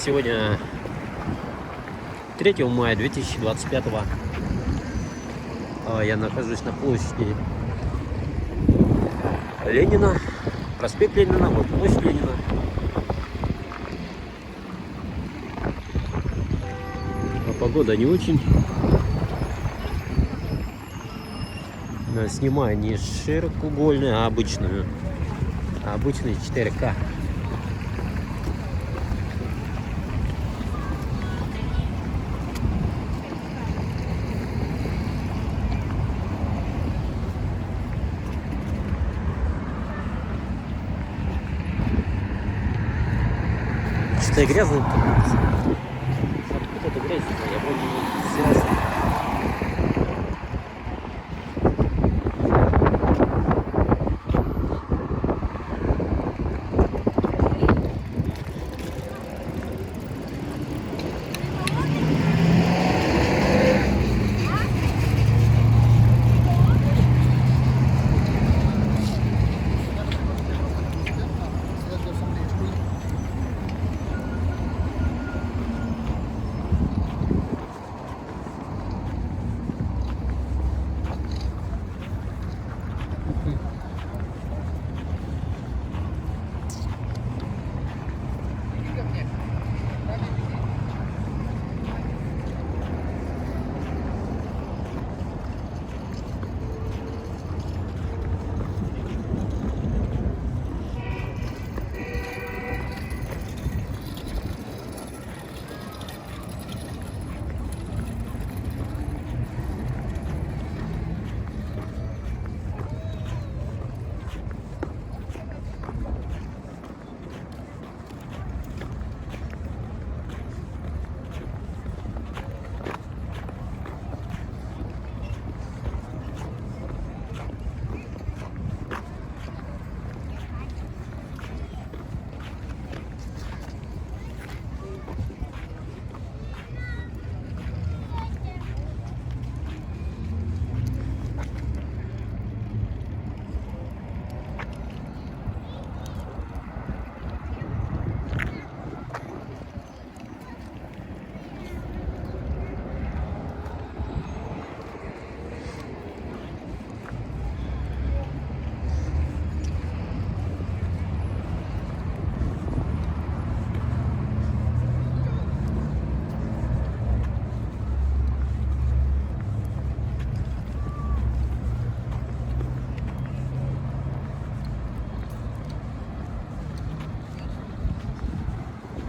Сегодня 3 мая 2025. Я нахожусь на площади Ленина. Проспект Ленина, вот площадь Ленина. Погода не очень. Снимаю не широкоугольную, а обычную. Обычный 4К. Что-то грязно. Откуда это грязь? Я вроде не связан.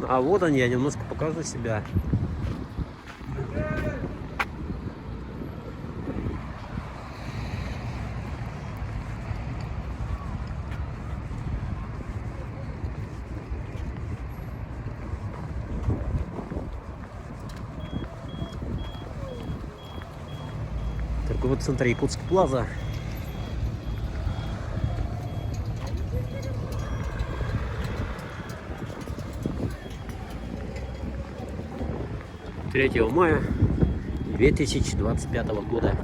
А вот он, я немножко покажу себя. Торговый центр Якутск Плаза. Третьего мая 2025 года.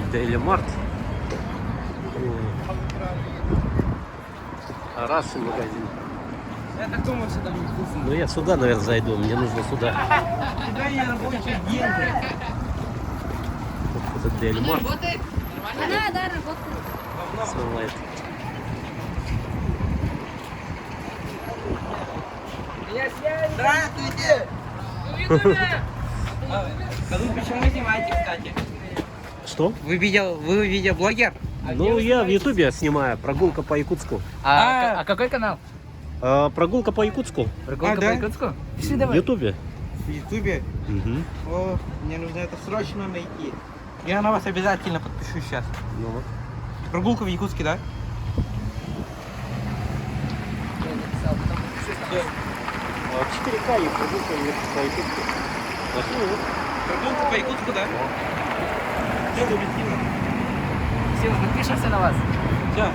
Дейли Март. Раши магазин. Я так думаю, что там не вкусно. Ну я сюда, наверное, зайду. Мне нужно сюда. Куда я рабочие деньги? Вот этот Дейли Март. Работает? Нормально? Да, работает. Смывает. Здравствуйте! Вы почему снимаете, кстати? Что? Вы видеоблогер? Ну, я в Ютубе снимаю прогулка по Якутску. А какой канал? Прогулка по Якутску. Прогулка да? по Якутску? Пиши В давай. Ютубе. В Ютубе? Угу. О, мне нужно это срочно найти. Я на вас обязательно подпишусь сейчас. Ну вот. Прогулка в Якутске, да? 4К и прогулка по Якутску. Прогулка по Якутску, да? Все, подпишемся на вас. Все.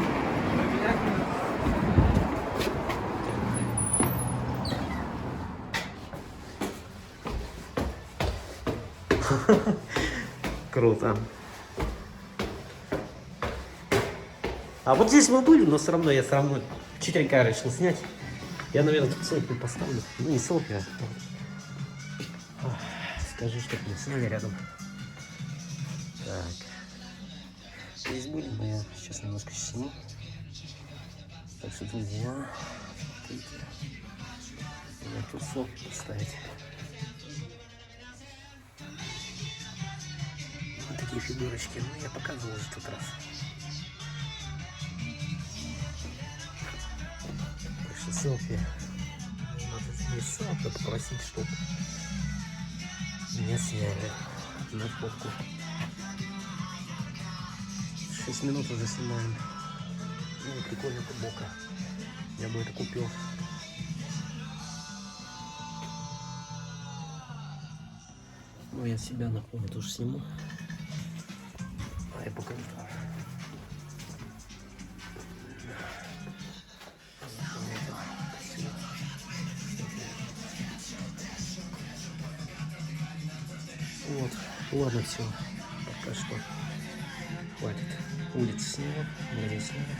Круто. А вот здесь мы были, но все равно я читренько решил снять. Я, наверное, тут селфи поставлю. Ну, не селфи, а... Скажи, что мне сняли рядом. Так. Здесь будем, но я сейчас немножко сниму. Так что, друзья, смотрите. Я тут селфи поставить. Вот такие фигурочки. Ну, я показывал уже в тот раз. Так что селфи. Надо здесь селфи попросить, чтобы меня сняли на фотку. 6 минут уже снимаем. Ну, прикольная футболка. Я бы это купил. Ну, я себя на фоне тоже сниму. А я покажу. Вот, ладно, все, пока что хватит. Улицы снимем, мы не снимем.